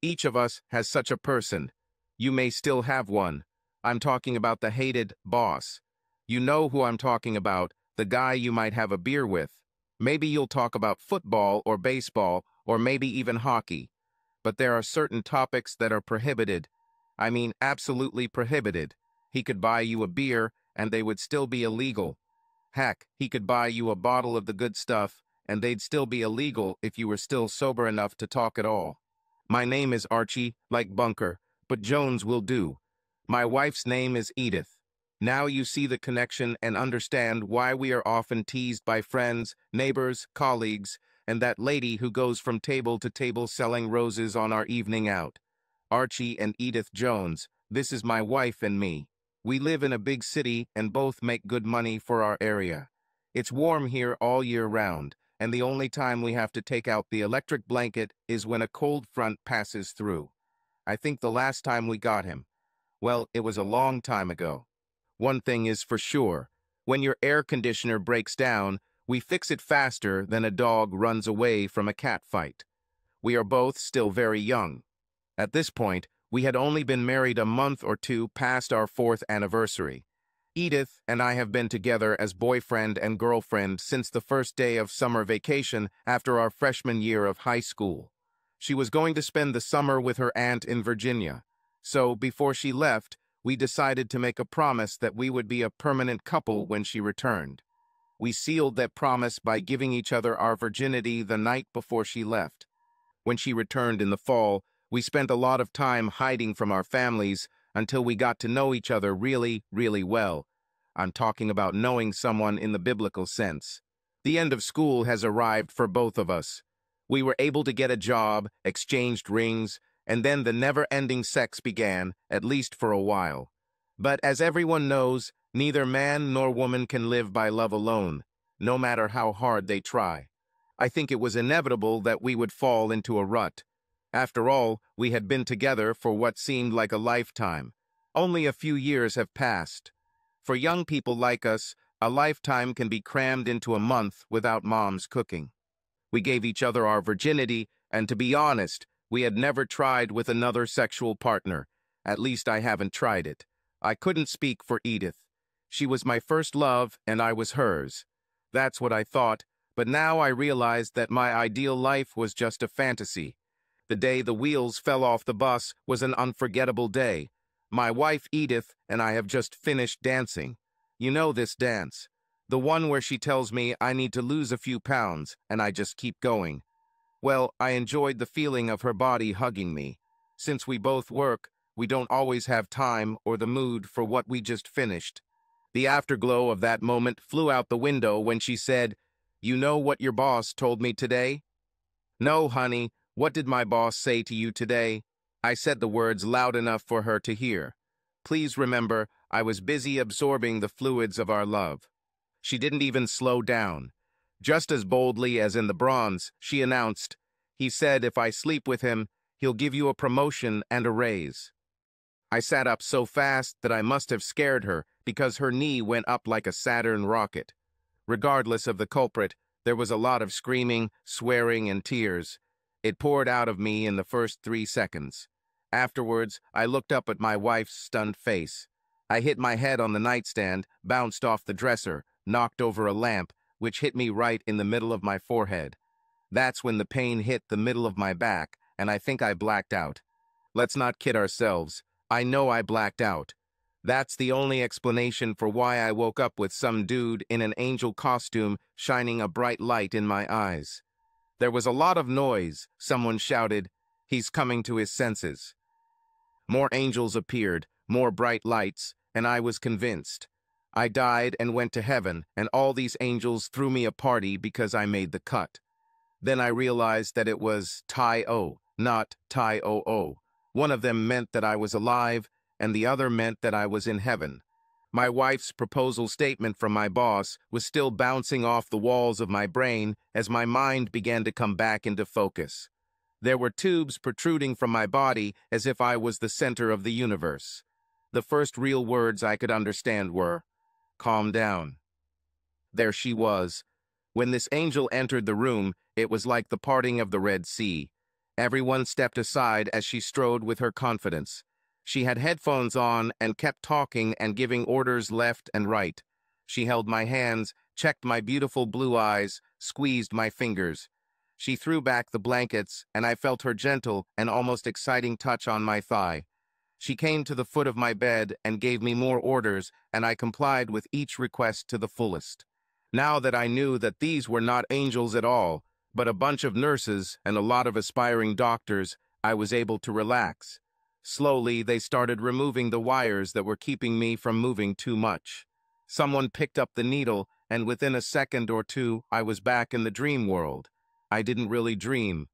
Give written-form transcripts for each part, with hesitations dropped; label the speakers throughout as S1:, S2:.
S1: Each of us has such a person. You may still have one. I'm talking about the hated boss. You know who I'm talking about, the guy you might have a beer with. Maybe you'll talk about football or baseball or maybe even hockey. But there are certain topics that are prohibited. I mean, absolutely prohibited. He could buy you a beer and they would still be illegal. Heck, he could buy you a bottle of the good stuff and they'd still be illegal if you were still sober enough to talk at all. My name is Archie, like Bunker, but Jones will do. My wife's name is Edith. Now you see the connection and understand why we are often teased by friends, neighbors, colleagues, and that lady who goes from table to table selling roses on our evening out. Archie and Edith Jones, this is my wife and me. We live in a big city and both make good money for our area. It's warm here all year round, and the only time we have to take out the electric blanket is when a cold front passes through. I think the last time we got him, well, it was a long time ago. One thing is for sure, when your air conditioner breaks down, we fix it faster than a dog runs away from a cat fight. We are both still very young. At this point, we had only been married a month or two past our 4th anniversary. Edith and I have been together as boyfriend and girlfriend since the first day of summer vacation after our freshman year of high school. She was going to spend the summer with her aunt in Virginia. So, before she left, we decided to make a promise that we would be a permanent couple when she returned. We sealed that promise by giving each other our virginity the night before she left. When she returned in the fall, we spent a lot of time hiding from our families until we got to know each other really, really well. I'm talking about knowing someone in the biblical sense. The end of school has arrived for both of us. We were able to get a job, exchanged rings, and then the never-ending sex began, at least for a while. But as everyone knows, neither man nor woman can live by love alone, no matter how hard they try. I think it was inevitable that we would fall into a rut. After all, we had been together for what seemed like a lifetime. Only a few years have passed. For young people like us, a lifetime can be crammed into a month without mom's cooking. We gave each other our virginity, and to be honest, we had never tried with another sexual partner. At least I haven't tried it. I couldn't speak for Edith. She was my first love, and I was hers. That's what I thought, but now I realized that my ideal life was just a fantasy. The day the wheels fell off the bus was an unforgettable day. My wife Edith and I have just finished dancing. You know this dance. The one where she tells me I need to lose a few pounds, and I just keep going. Well, I enjoyed the feeling of her body hugging me. Since we both work, we don't always have time or the mood for what we just finished. The afterglow of that moment flew out the window when she said, "You know what your boss told me today?" "No, honey. What did my boss say to you today?" I said the words loud enough for her to hear. Please remember, I was busy absorbing the fluids of our love. She didn't even slow down. Just as boldly as in the bronze, she announced, "He said if I sleep with him, he'll give you a promotion and a raise." I sat up so fast that I must have scared her because her knee went up like a Saturn rocket. Regardless of the culprit, there was a lot of screaming, swearing, and tears. It poured out of me in the first 3 seconds. Afterwards, I looked up at my wife's stunned face. I hit my head on the nightstand, bounced off the dresser, knocked over a lamp, which hit me right in the middle of my forehead. That's when the pain hit the middle of my back, and I think I blacked out. Let's not kid ourselves. I know I blacked out. That's the only explanation for why I woke up with some dude in an angel costume shining a bright light in my eyes. There was a lot of noise. Someone shouted, "He's coming to his senses." More angels appeared, more bright lights, and I was convinced. I died and went to heaven, and all these angels threw me a party because I made the cut. Then I realized that it was Tai-O, not Tai-O-O. One of them meant that I was alive, and the other meant that I was in heaven. My wife's proposal statement from my boss was still bouncing off the walls of my brain as my mind began to come back into focus. There were tubes protruding from my body as if I was the center of the universe. The first real words I could understand were, "Calm down." There she was. When this angel entered the room, it was like the parting of the Red Sea. Everyone stepped aside as she strode with her confidence. She had headphones on and kept talking and giving orders left and right. She held my hands, checked my beautiful blue eyes, squeezed my fingers. She threw back the blankets, and I felt her gentle and almost exciting touch on my thigh. She came to the foot of my bed and gave me more orders, and I complied with each request to the fullest. Now that I knew that these were not angels at all, but a bunch of nurses and a lot of aspiring doctors, I was able to relax. Slowly, they started removing the wires that were keeping me from moving too much. Someone picked up the needle, and within a second or two, I was back in the dream world. I didn't really dream.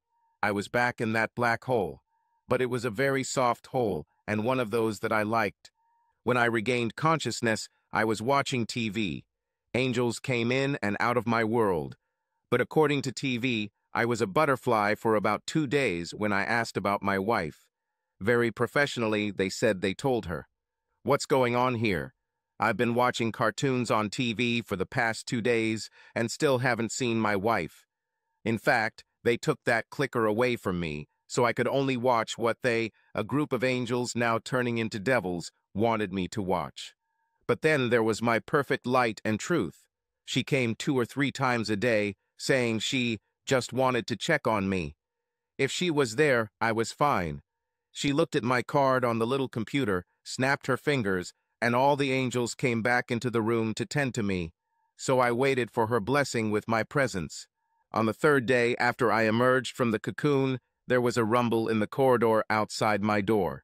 S1: I was back in that black hole. But it was a very soft hole, and one of those that I liked. When I regained consciousness, I was watching TV. Angels came in and out of my world. But according to TV, I was a butterfly for about 2 days when I asked about my wife. Very professionally, they said they told her. What's going on here? I've been watching cartoons on TV for the past 2 days and still haven't seen my wife. In fact, they took that clicker away from me, so I could only watch what they, a group of angels now turning into devils, wanted me to watch. But then there was my perfect light and truth. She came 2 or 3 times a day, saying she just wanted to check on me. If she was there, I was fine. She looked at my card on the little computer, snapped her fingers, and all the angels came back into the room to tend to me. So I waited for her blessing with my presence. On the 3rd day after I emerged from the cocoon, there was a rumble in the corridor outside my door.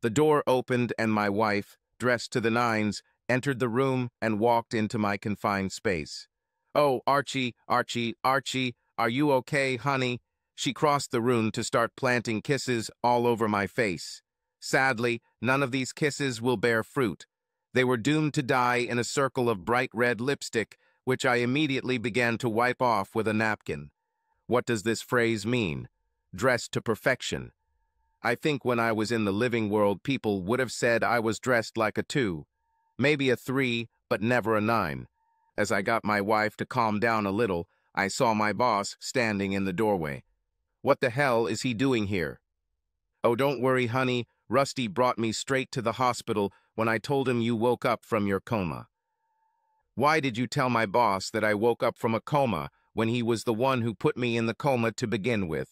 S1: The door opened and my wife, dressed to the nines, entered the room and walked into my confined space. "Oh, Archie, Archie, Archie, are you okay, honey?" She crossed the room to start planting kisses all over my face. Sadly, none of these kisses will bear fruit. They were doomed to die in a circle of bright red lipstick, which I immediately began to wipe off with a napkin. What does this phrase mean? Dressed to perfection. I think when I was in the living world, people would have said I was dressed like a 2, maybe a 3, but never a 9. As I got my wife to calm down a little, I saw my boss standing in the doorway. What the hell is he doing here? Oh, don't worry, honey. Rusty brought me straight to the hospital when I told him you woke up from your coma. Why did you tell my boss that I woke up from a coma when he was the one who put me in the coma to begin with?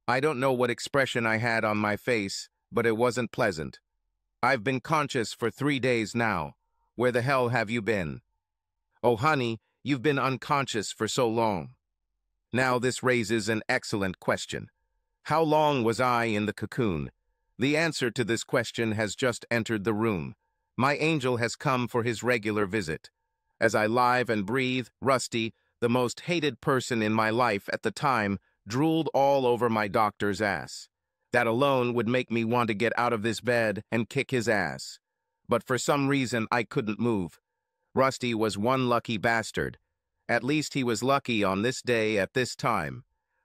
S1: I don't know what expression I had on my face, but it wasn't pleasant. I've been conscious for 3 days now. Where the hell have you been? Oh, honey, you've been unconscious for so long. Now this raises an excellent question. How long was I in the cocoon? The answer to this question has just entered the room. My angel has come for his regular visit. As I live and breathe, Rusty, the most hated person in my life at the time, drooled all over my doctor's ass. That alone would make me want to get out of this bed and kick his ass. But for some reason, I couldn't move. Rusty was one lucky bastard. At least he was lucky on this day at this time.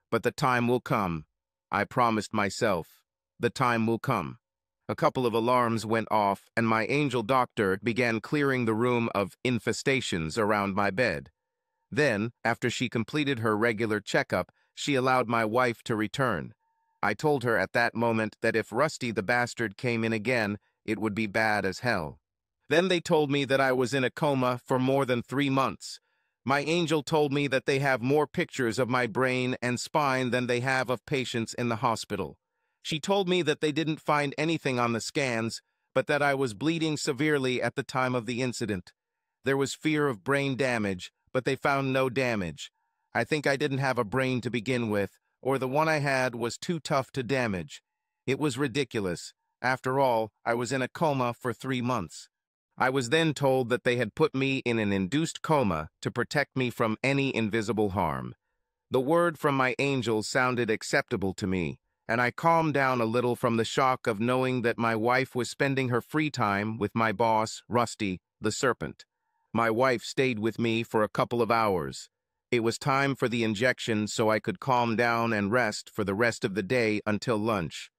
S1: But the time will come. I promised myself. The time will come. A couple of alarms went off, and my angel doctor began clearing the room of infestations around my bed. Then, after she completed her regular checkup, she allowed my wife to return. I told her at that moment that if Rusty the bastard came in again, it would be bad as hell. Then they told me that I was in a coma for more than 3 months. My angel told me that they have more pictures of my brain and spine than they have of patients in the hospital. She told me that they didn't find anything on the scans, but that I was bleeding severely at the time of the incident. There was fear of brain damage, but they found no damage. I think I didn't have a brain to begin with, or the one I had was too tough to damage. It was ridiculous. After all, I was in a coma for 3 months. I was then told that they had put me in an induced coma to protect me from any invisible harm. The word from my angel sounded acceptable to me, and I calmed down a little from the shock of knowing that my wife was spending her free time with my boss, Rusty, the Serpent. My wife stayed with me for a couple of hours. It was time for the injection so I could calm down and rest for the rest of the day until lunch.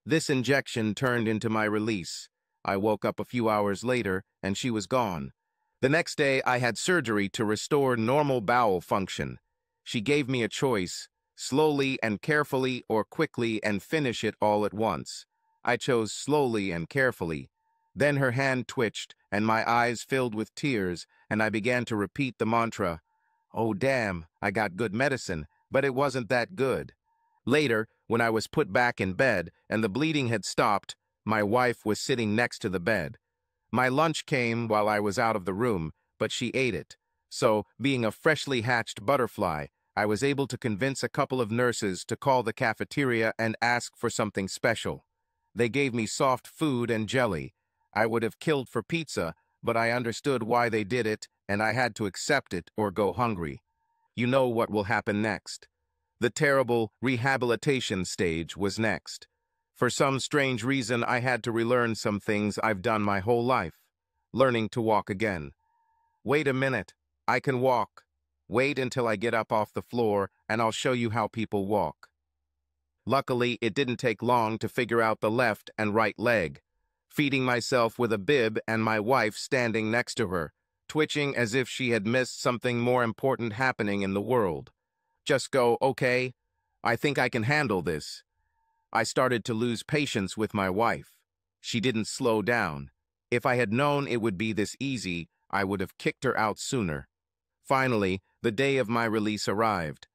S1: This injection turned into my release. I woke up a few hours later, and she was gone. The next day, I had surgery to restore normal bowel function. She gave me a choice, slowly and carefully or quickly and finish it all at once. I chose slowly and carefully. Then her hand twitched, and my eyes filled with tears, and I began to repeat the mantra. Oh damn, I got good medicine, but it wasn't that good. Later, when I was put back in bed and the bleeding had stopped, my wife was sitting next to the bed. My lunch came while I was out of the room, but she ate it. So, being a freshly hatched butterfly, I was able to convince a couple of nurses to call the cafeteria and ask for something special. They gave me soft food and jelly. I would have killed for pizza, but I understood why they did it, and I had to accept it or go hungry. You know what will happen next. The terrible rehabilitation stage was next. For some strange reason, I had to relearn some things I've done my whole life. Learning to walk again. Wait a minute, I can walk. Wait until I get up off the floor, and I'll show you how people walk. Luckily, it didn't take long to figure out the left and right leg. Feeding myself with a bib and my wife standing next to her, twitching as if she had missed something more important happening in the world. Just go, okay, I think I can handle this. I started to lose patience with my wife. She didn't slow down. If I had known it would be this easy, I would have kicked her out sooner. Finally, the day of my release arrived.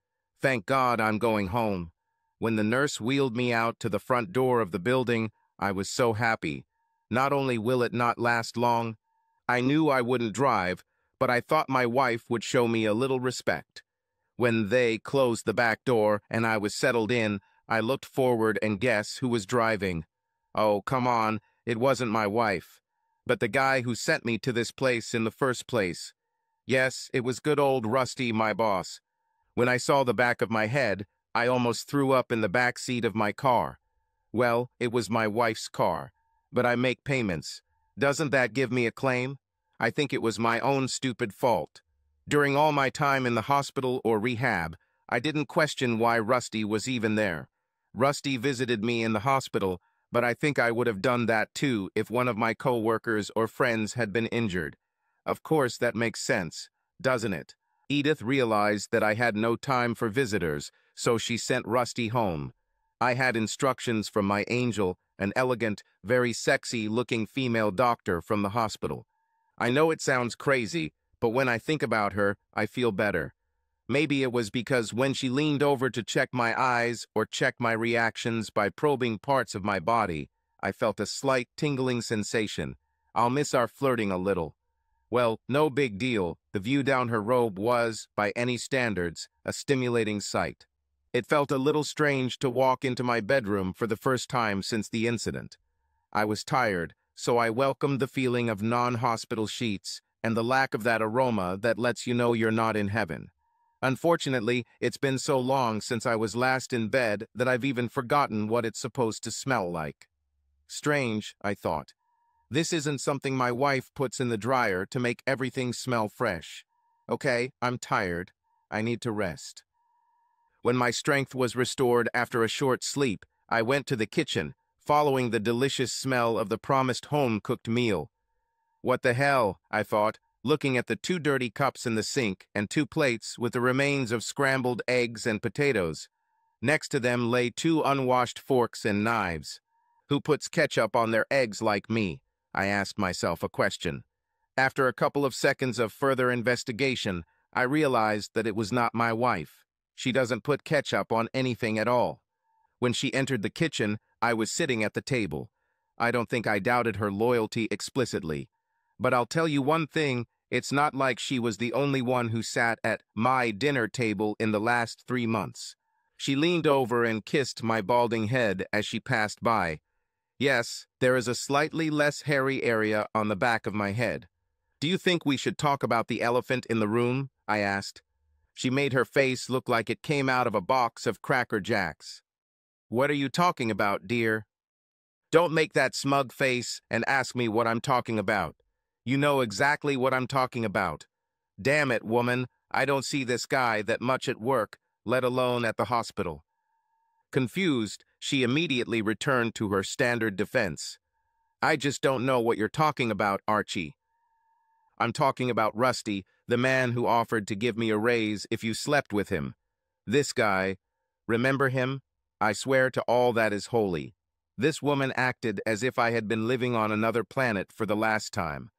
S1: Thank God I'm going home. When the nurse wheeled me out to the front door of the building, I was so happy. Not only will it not last long, I knew I wouldn't drive, but I thought my wife would show me a little respect. When they closed the back door and I was settled in, I looked forward and guess who was driving. Oh, come on, it wasn't my wife, but the guy who sent me to this place in the first place. Yes, it was good old Rusty, my boss. When I saw the back of my head, I almost threw up in the back seat of my car. Well, it was my wife's car, but I make payments. Doesn't that give me a claim? I think it was my own stupid fault. During all my time in the hospital or rehab, I didn't question why Rusty was even there. Rusty visited me in the hospital, but I think I would have done that too if one of my co-workers or friends had been injured. Of course, that makes sense, doesn't it? Edith realized that I had no time for visitors, so she sent Rusty home. I had instructions from my angel, an elegant, very sexy-looking female doctor from the hospital. I know it sounds crazy, but when I think about her, I feel better. Maybe it was because when she leaned over to check my eyes or check my reactions by probing parts of my body, I felt a slight tingling sensation. I'll miss our flirting a little. Well, no big deal. The view down her robe was, by any standards, a stimulating sight. It felt a little strange to walk into my bedroom for the first time since the incident. I was tired, so I welcomed the feeling of non-hospital sheets and the lack of that aroma that lets you know you're not in heaven. Unfortunately, it's been so long since I was last in bed that I've even forgotten what it's supposed to smell like. Strange, I thought. This isn't something my wife puts in the dryer to make everything smell fresh. Okay, I'm tired. I need to rest. When my strength was restored after a short sleep, I went to the kitchen, following the delicious smell of the promised home-cooked meal. What the hell, I thought, looking at the 2 dirty cups in the sink and 2 plates with the remains of scrambled eggs and potatoes. Next to them lay 2 unwashed forks and knives. Who puts ketchup on their eggs like me? I asked myself a question. After a couple of seconds of further investigation, I realized that it was not my wife. She doesn't put ketchup on anything at all. When she entered the kitchen, I was sitting at the table. I don't think I doubted her loyalty explicitly. But I'll tell you one thing, it's not like she was the only one who sat at my dinner table in the last 3 months. She leaned over and kissed my balding head as she passed by. Yes, there is a slightly less hairy area on the back of my head. Do you think we should talk about the elephant in the room? I asked. She made her face look like it came out of a box of Cracker Jacks. What are you talking about, dear? Don't make that smug face and ask me what I'm talking about. You know exactly what I'm talking about. Damn it, woman, I don't see this guy that much at work, let alone at the hospital. Confused, she immediately returned to her standard defense. I just don't know what you're talking about, Archie. I'm talking about Rusty, the man who offered to give me a raise if you slept with him. This guy, Remember him? I swear to all that is holy. This woman acted as if I had been living on another planet for the last time.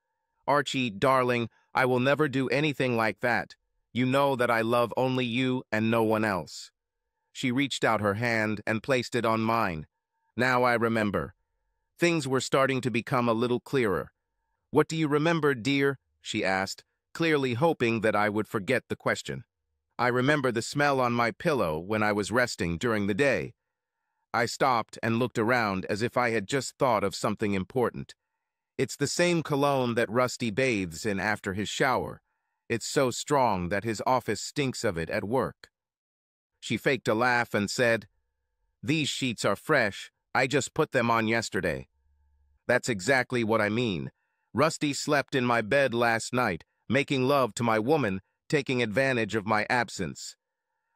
S1: Archie, darling, I will never do anything like that. You know that I love only you and no one else. She reached out her hand and placed it on mine. Now I remember. Things were starting to become a little clearer. What do you remember, dear? She asked, clearly hoping that I would forget the question. I remember the smell on my pillow when I was resting during the day. I stopped and looked around as if I had just thought of something important. It's the same cologne that Rusty bathes in after his shower. It's so strong that his office stinks of it at work. She faked a laugh and said, "These sheets are fresh. I just put them on yesterday." That's exactly what I mean. Rusty slept in my bed last night, making love to my woman, taking advantage of my absence.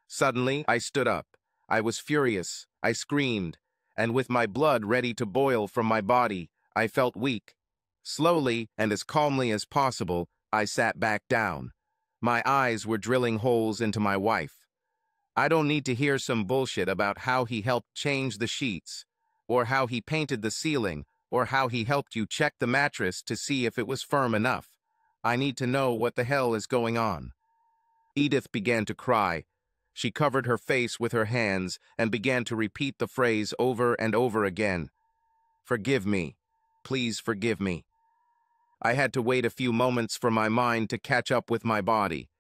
S1: Suddenly, I stood up. I was furious. I screamed, and with my blood ready to boil from my body, I felt weak. Slowly, and as calmly as possible, I sat back down. My eyes were drilling holes into my wife. I don't need to hear some bullshit about how he helped change the sheets, or how he painted the ceiling, or how he helped you check the mattress to see if it was firm enough. I need to know what the hell is going on. Edith began to cry. She covered her face with her hands and began to repeat the phrase over and over again. "Forgive me. Please forgive me." I had to wait a few moments for my mind to catch up with my body.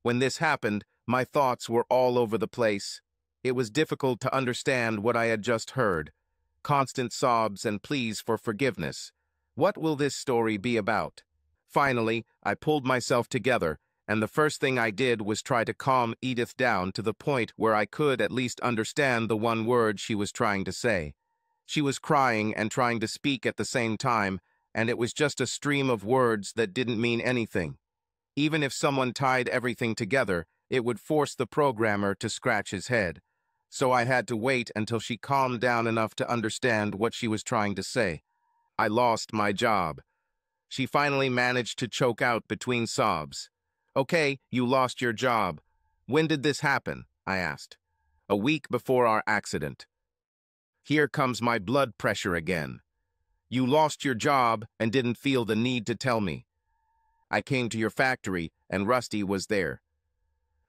S1: When this happened, my thoughts were all over the place. It was difficult to understand what I had just heard. Constant sobs and pleas for forgiveness. What will this story be about? Finally, I pulled myself together, and the first thing I did was try to calm Edith down to the point where I could at least understand the one word she was trying to say. She was crying and trying to speak at the same time, and it was just a stream of words that didn't mean anything. Even if someone tied everything together, it would force the programmer to scratch his head. So I had to wait until she calmed down enough to understand what she was trying to say. I lost my job. She finally managed to choke out between sobs. "Okay, you lost your job. When did this happen?" I asked. "A week before our accident." Here comes my blood pressure again. "You lost your job and didn't feel the need to tell me." "I came to your factory and Rusty was there."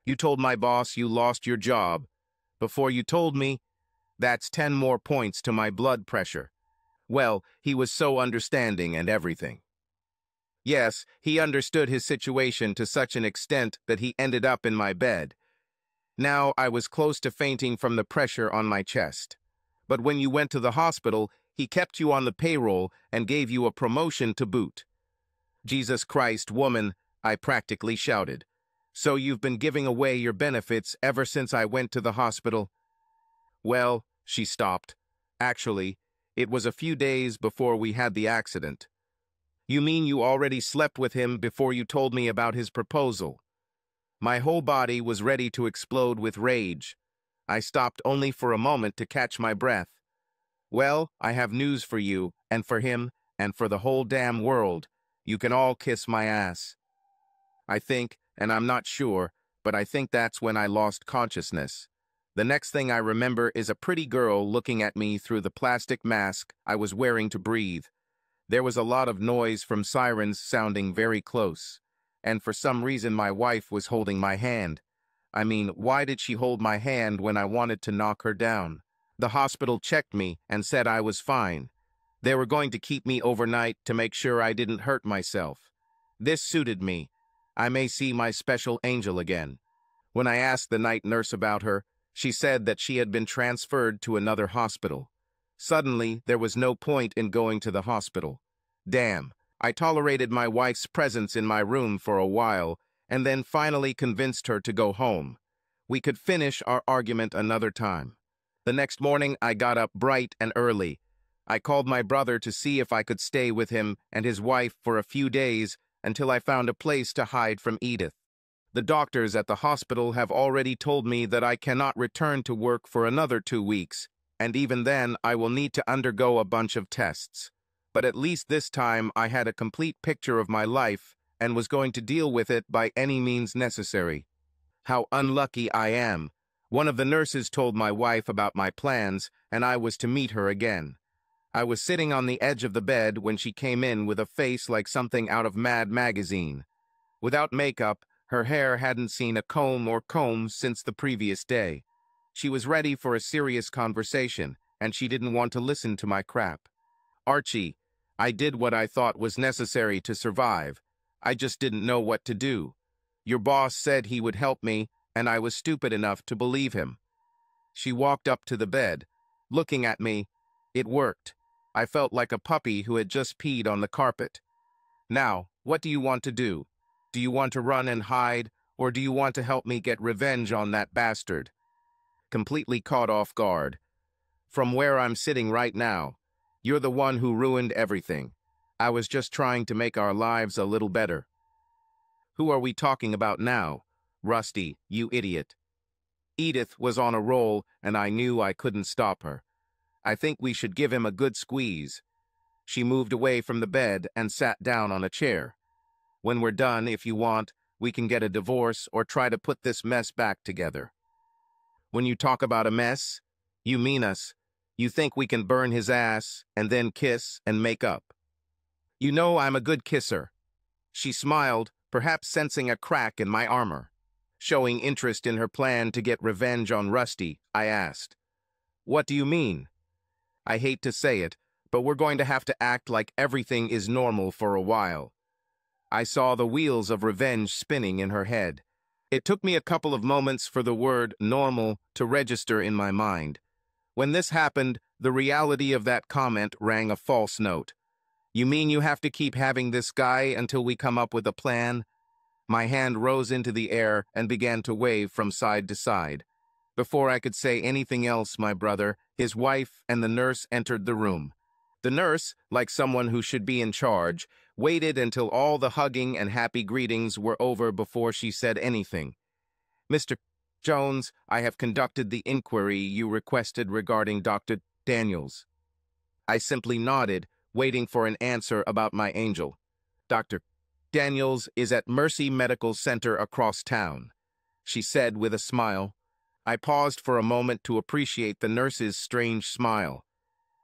S1: "You told my boss you lost your job before you told me?" That's 10 more points to my blood pressure. Well, he was so understanding and everything. Yes, he understood his situation to such an extent that he ended up in my bed. Now I was close to fainting from the pressure on my chest. But when you went to the hospital, he kept you on the payroll and gave you a promotion to boot. "Jesus Christ, woman," I practically shouted. "So you've been giving away your benefits ever since I went to the hospital?" "Well," she stopped. "Actually, it was a few days before we had the accident." "You mean you already slept with him before you told me about his proposal?" My whole body was ready to explode with rage. I stopped only for a moment to catch my breath. "Well, I have news for you, and for him, and for the whole damn world. You can all kiss my ass." I think, and I'm not sure, but I think that's when I lost consciousness. The next thing I remember is a pretty girl looking at me through the plastic mask I was wearing to breathe. There was a lot of noise from sirens sounding very close, and for some reason my wife was holding my hand. I mean, why did she hold my hand when I wanted to knock her down? The hospital checked me and said I was fine. They were going to keep me overnight to make sure I didn't hurt myself. This suited me. I may see my special angel again. When I asked the night nurse about her, she said that she had been transferred to another hospital. Suddenly, there was no point in going to the hospital. Damn, I tolerated my wife's presence in my room for a while, and then finally convinced her to go home. We could finish our argument another time. The next morning, I got up bright and early. I called my brother to see if I could stay with him and his wife for a few days until I found a place to hide from Edith. The doctors at the hospital have already told me that I cannot return to work for another 2 weeks, and even then I will need to undergo a bunch of tests. But at least this time I had a complete picture of my life and was going to deal with it by any means necessary. How unlucky I am. One of the nurses told my wife about my plans, and I was to meet her again. I was sitting on the edge of the bed when she came in with a face like something out of Mad magazine. Without makeup, her hair hadn't seen a comb or combs since the previous day. She was ready for a serious conversation, and she didn't want to listen to my crap. Archie, I did what I thought was necessary to survive. I just didn't know what to do. Your boss said he would help me, and I was stupid enough to believe him. She walked up to the bed, looking at me. It worked. I felt like a puppy who had just peed on the carpet. Now, what do you want to do? Do you want to run and hide, or do you want to help me get revenge on that bastard? Completely caught off guard. From where I'm sitting right now, you're the one who ruined everything. I was just trying to make our lives a little better. Who are we talking about now? Rusty, you idiot. Edith was on a roll, and I knew I couldn't stop her. I think we should give him a good squeeze. She moved away from the bed and sat down on a chair. When we're done, if you want, we can get a divorce or try to put this mess back together. When you talk about a mess, you mean us. You think we can burn his ass and then kiss and make up. You know I'm a good kisser. She smiled, perhaps sensing a crack in my armor. Showing interest in her plan to get revenge on Rusty, I asked, "What do you mean?" I hate to say it, but we're going to have to act like everything is normal for a while. I saw the wheels of revenge spinning in her head. It took me a couple of moments for the word normal to register in my mind. When this happened, the reality of that comment rang a false note. You mean you have to keep having this guy until we come up with a plan? My hand rose into the air and began to wave from side to side. Before I could say anything else, my brother, his wife, and the nurse entered the room. The nurse, like someone who should be in charge, waited until all the hugging and happy greetings were over before she said anything. "Mr. Jones, I have conducted the inquiry you requested regarding Dr. Daniels." I simply nodded, waiting for an answer about my angel. "Dr. Daniels is at Mercy Medical Center across town," she said with a smile. I paused for a moment to appreciate the nurse's strange smile.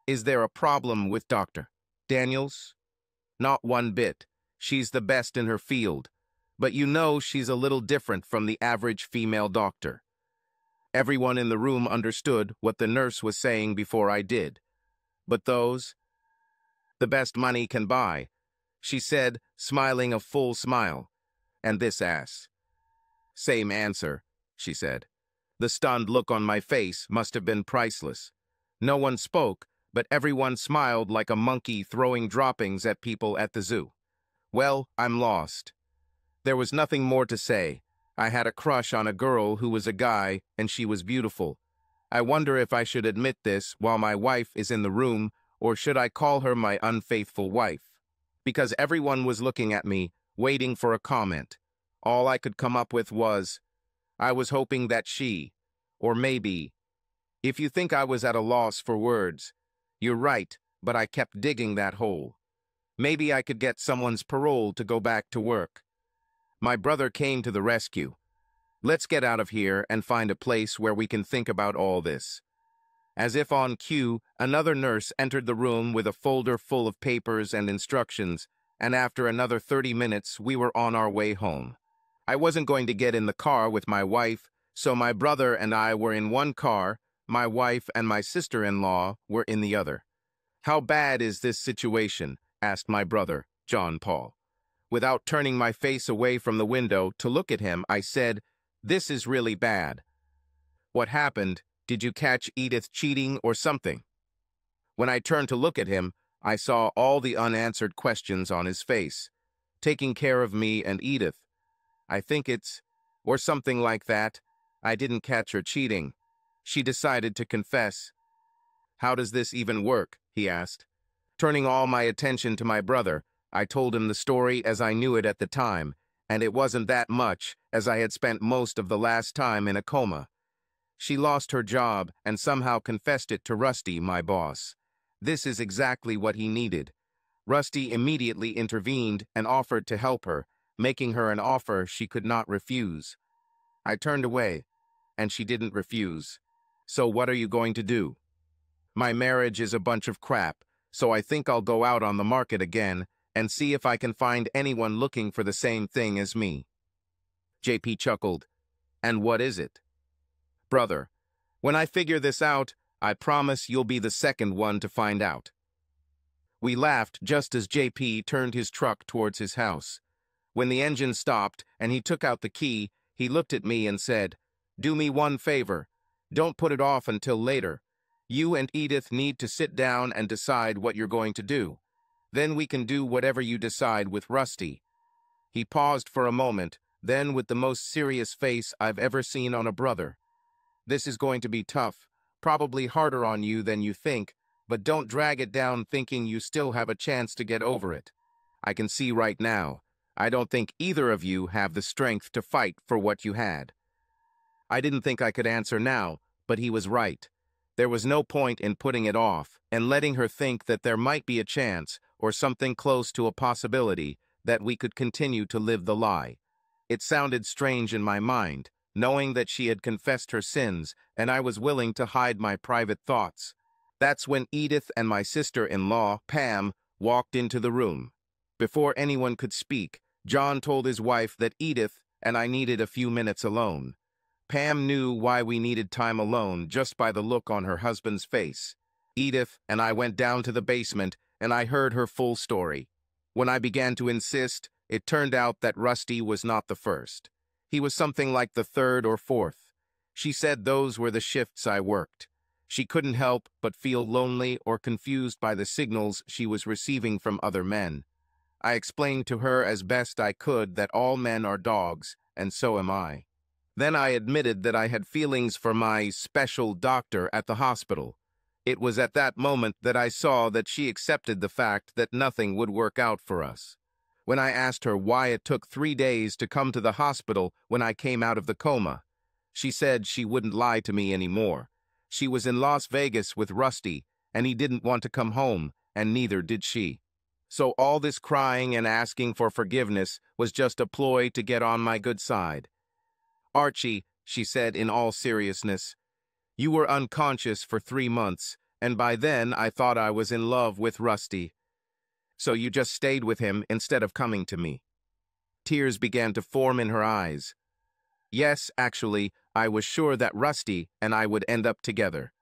S1: "Is there a problem with Dr. Daniels?" "Not one bit. She's the best in her field. But you know she's a little different from the average female doctor." Everyone in the room understood what the nurse was saying before I did. "But those? The best money can buy," she said, smiling a full smile. "And this ass?" "Same answer," she said. The stunned look on my face must have been priceless. No one spoke, but everyone smiled like a monkey throwing droppings at people at the zoo. Well, I'm lost. There was nothing more to say. I had a crush on a girl who was a guy, and she was beautiful. I wonder if I should admit this while my wife is in the room, or should I call her my unfaithful wife? Because everyone was looking at me, waiting for a comment. All I could come up with was, I was hoping that she, or maybe. If you think I was at a loss for words, you're right, but I kept digging that hole. Maybe I could get someone's parole to go back to work. My brother came to the rescue. "Let's get out of here and find a place where we can think about all this." As if on cue, another nurse entered the room with a folder full of papers and instructions, and after another 30 minutes, we were on our way home. I wasn't going to get in the car with my wife, so my brother and I were in one car, my wife and my sister-in-law were in the other. "How bad is this situation?" asked my brother, John Paul. Without turning my face away from the window to look at him, I said, "This is really bad." "What happened? Did you catch Edith cheating or something?" When I turned to look at him, I saw all the unanswered questions on his face. "Taking care of me and Edith. I think it's, or something like that. I didn't catch her cheating. She decided to confess." "How does this even work?" he asked. Turning all my attention to my brother, I told him the story as I knew it at the time, and it wasn't that much, as I had spent most of the last time in a coma. She lost her job and somehow confessed it to Rusty, my boss. This is exactly what he needed. Rusty immediately intervened and offered to help her, making her an offer she could not refuse. I turned away. and she didn't refuse. So what are you going to do? My marriage is a bunch of crap, so I think I'll go out on the market again and see if I can find anyone looking for the same thing as me. JP chuckled. And what is it? Brother, when I figure this out, I promise you'll be the second one to find out. We laughed just as JP turned his truck towards his house. When the engine stopped and he took out the key, he looked at me and said, "Do me one favor. Don't put it off until later. You and Edith need to sit down and decide what you're going to do. Then we can do whatever you decide with Rusty." He paused for a moment, then with the most serious face I've ever seen on a brother. "This is going to be tough, probably harder on you than you think, but don't drag it down thinking you still have a chance to get over it. I can see right now, I don't think either of you have the strength to fight for what you had." I didn't think I could answer now, but he was right. There was no point in putting it off and letting her think that there might be a chance, or something close to a possibility, that we could continue to live the lie. It sounded strange in my mind, knowing that she had confessed her sins and I was willing to hide my private thoughts. That's when Edith and my sister-in-law, Pam, walked into the room. Before anyone could speak, John told his wife that Edith and I needed a few minutes alone. Pam knew why we needed time alone just by the look on her husband's face. Edith and I went down to the basement and I heard her full story. When I began to insist, it turned out that Rusty was not the first. He was something like the third or fourth. She said those were the shifts I worked. She couldn't help but feel lonely or confused by the signals she was receiving from other men. I explained to her as best I could that all men are dogs, and so am I. Then I admitted that I had feelings for my special doctor at the hospital. It was at that moment that I saw that she accepted the fact that nothing would work out for us. When I asked her why it took 3 days to come to the hospital when I came out of the coma, she said she wouldn't lie to me anymore. She was in Las Vegas with Rusty, and he didn't want to come home, and neither did she. So all this crying and asking for forgiveness was just a ploy to get on my good side. "Archie," she said in all seriousness, "you were unconscious for 3 months, and by then I thought I was in love with Rusty. So you just stayed with him instead of coming to me." Tears began to form in her eyes. "Yes, actually, I was sure that Rusty and I would end up together."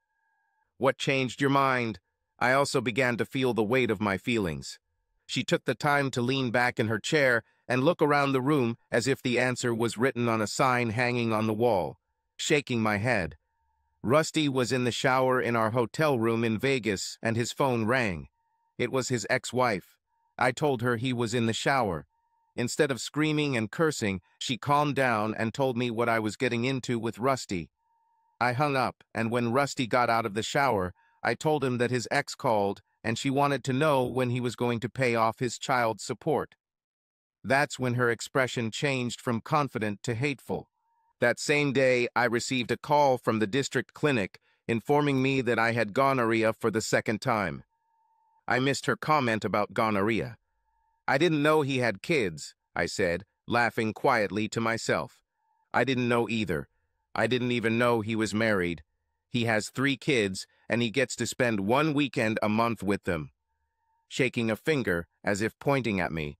S1: "What changed your mind?" I also began to feel the weight of my feelings. She took the time to lean back in her chair and look around the room as if the answer was written on a sign hanging on the wall. Shaking my head. "Rusty was in the shower in our hotel room in Vegas and his phone rang. It was his ex-wife. I told her he was in the shower. Instead of screaming and cursing, she calmed down and told me what I was getting into with Rusty. I hung up, and when Rusty got out of the shower, I told him that his ex called and she wanted to know when he was going to pay off his child support. That's when her expression changed from confident to hateful. That same day, I received a call from the district clinic informing me that I had gonorrhea for the second time. I missed her comment about gonorrhea. "I didn't know he had kids," I said, laughing quietly to myself. "I didn't know either. I didn't even know he was married. He has 3 kids, and he gets to spend 1 weekend a month with them." Shaking a finger, as if pointing at me.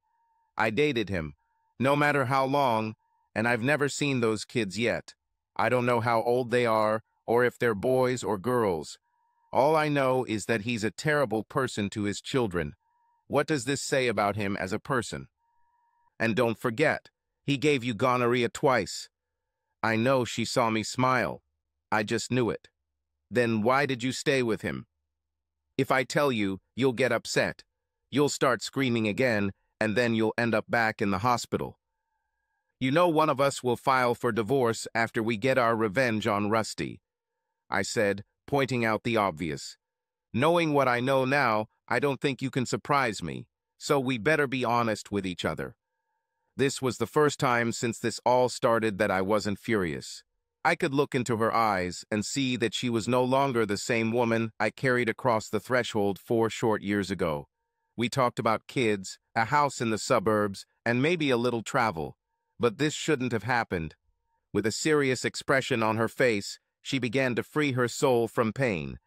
S1: "I dated him, no matter how long, and I've never seen those kids yet. I don't know how old they are, or if they're boys or girls. All I know is that he's a terrible person to his children. What does this say about him as a person? And don't forget, he gave you gonorrhea twice." I know she saw me smile. I just knew it. "Then why did you stay with him?" "If I tell you, you'll get upset. You'll start screaming again, and then you'll end up back in the hospital. You know one of us will file for divorce after we get our revenge on Rusty," I said, pointing out the obvious. "Knowing what I know now, I don't think you can surprise me, so we better be honest with each other." This was the first time since this all started that I wasn't furious. I could look into her eyes and see that she was no longer the same woman I carried across the threshold 4 short years ago. We talked about kids, a house in the suburbs, and maybe a little travel. But this shouldn't have happened. With a serious expression on her face, she began to free her soul from pain.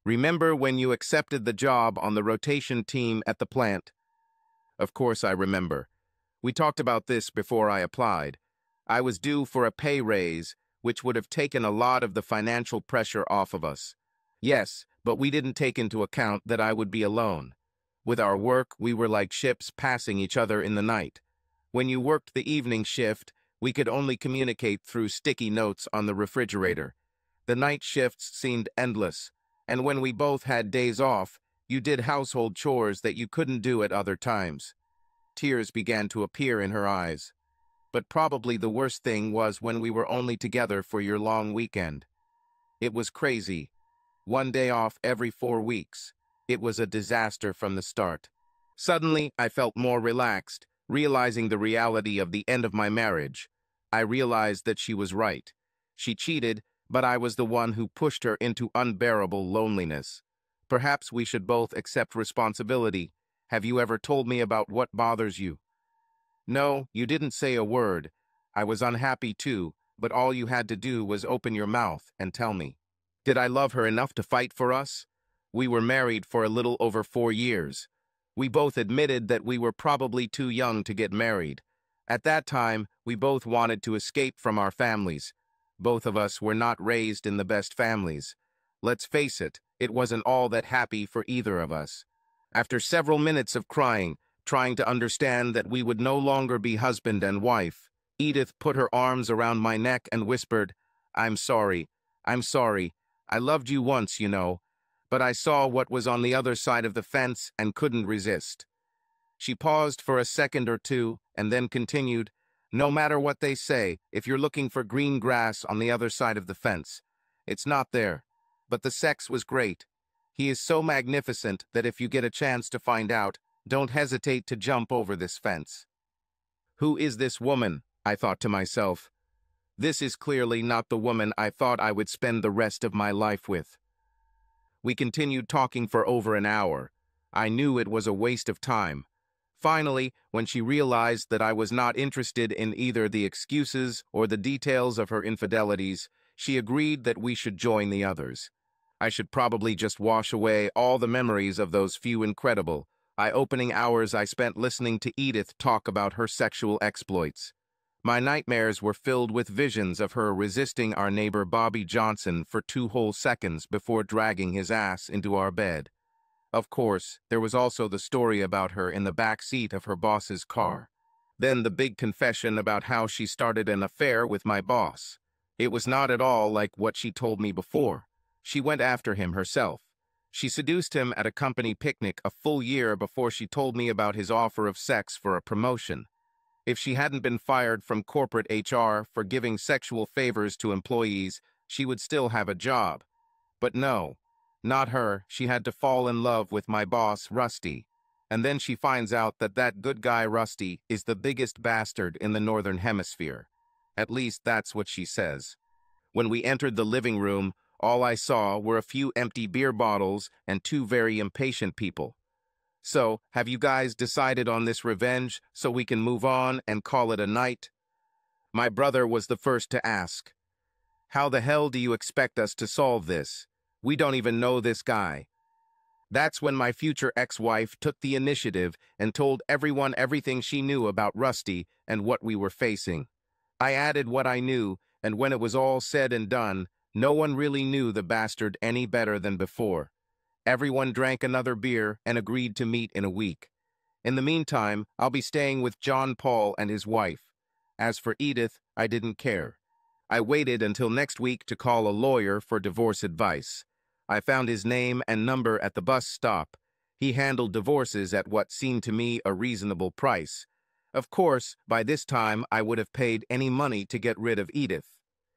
S1: "Remember when you accepted the job on the rotation team at the plant?" Of course I remember. We talked about this before I applied. I was due for a pay raise, which would have taken a lot of the financial pressure off of us. Yes, but we didn't take into account that I would be alone. With our work, we were like ships passing each other in the night. When you worked the evening shift, we could only communicate through sticky notes on the refrigerator. The night shifts seemed endless, and when we both had days off, you did household chores that you couldn't do at other times. Tears began to appear in her eyes. But probably the worst thing was when we were only together for your long weekend. It was crazy. 1 day off every 4 weeks. It was a disaster from the start. Suddenly, I felt more relaxed, realizing the reality of the end of my marriage. I realized that she was right. She cheated, but I was the one who pushed her into unbearable loneliness. Perhaps we should both accept responsibility. Have you ever told me about what bothers you? No, you didn't say a word. I was unhappy too, but all you had to do was open your mouth and tell me. Did I love her enough to fight for us? We were married for a little over 4 years. We both admitted that we were probably too young to get married. At that time, we both wanted to escape from our families. Both of us were not raised in the best families. Let's face it, it wasn't all that happy for either of us. After several minutes of crying, trying to understand that we would no longer be husband and wife, Edith put her arms around my neck and whispered, "I'm sorry. I'm sorry. I loved you once, you know. But I saw what was on the other side of the fence and couldn't resist." She paused for a second or two and then continued, "No matter what they say, if you're looking for green grass on the other side of the fence, it's not there. But the sex was great. He is so magnificent that if you get a chance to find out, don't hesitate to jump over this fence." Who is this woman? I thought to myself. This is clearly not the woman I thought I would spend the rest of my life with. We continued talking for over an hour. I knew it was a waste of time. Finally, when she realized that I was not interested in either the excuses or the details of her infidelities, she agreed that we should join the others. I should probably just wash away all the memories of those few incredible, eye-opening hours I spent listening to Edith talk about her sexual exploits. My nightmares were filled with visions of her resisting our neighbor Bobby Johnson for 2 whole seconds before dragging his ass into our bed. Of course, there was also the story about her in the back seat of her boss's car. Then the big confession about how she started an affair with my boss. It was not at all like what she told me before. She went after him herself. She seduced him at a company picnic a full year before she told me about his offer of sex for a promotion. If she hadn't been fired from corporate HR for giving sexual favors to employees, she would still have a job. But no, not her. She had to fall in love with my boss, Rusty. And then she finds out that that good guy, Rusty, is the biggest bastard in the Northern Hemisphere. At least that's what she says. When we entered the living room, all I saw were a few empty beer bottles and 2 very impatient people. "So, have you guys decided on this revenge so we can move on and call it a night?" My brother was the first to ask. "How the hell do you expect us to solve this? We don't even know this guy." That's when my future ex-wife took the initiative and told everyone everything she knew about Rusty and what we were facing. I added what I knew, and when it was all said and done, no one really knew the bastard any better than before. Everyone drank another beer and agreed to meet in a week. In the meantime, I'll be staying with John Paul and his wife. As for Edith, I didn't care. I waited until next week to call a lawyer for divorce advice. I found his name and number at the bus stop. He handled divorces at what seemed to me a reasonable price. Of course, by this time, I would have paid any money to get rid of Edith.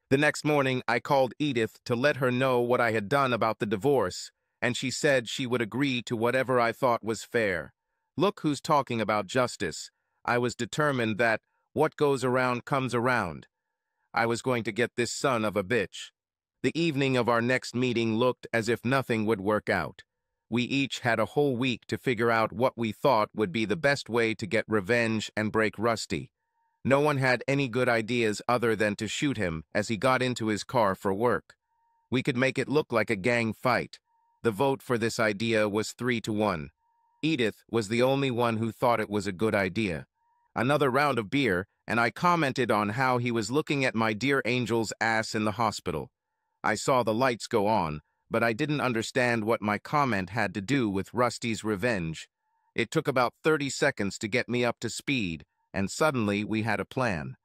S1: The next morning, I called Edith to let her know what I had done about the divorce, and she said she would agree to whatever I thought was fair. Look who's talking about justice. I was determined that what goes around comes around. I was going to get this son of a bitch. The evening of our next meeting looked as if nothing would work out. We each had a whole week to figure out what we thought would be the best way to get revenge and break Rusty. No one had any good ideas other than to shoot him as he got into his car for work. We could make it look like a gang fight. The vote for this idea was 3-1. Edith was the only one who thought it was a good idea. Another round of beer, and I commented on how he was looking at my dear angel's ass in the hospital. I saw the lights go on, but I didn't understand what my comment had to do with Rusty's revenge. It took about 30 seconds to get me up to speed, and suddenly we had a plan.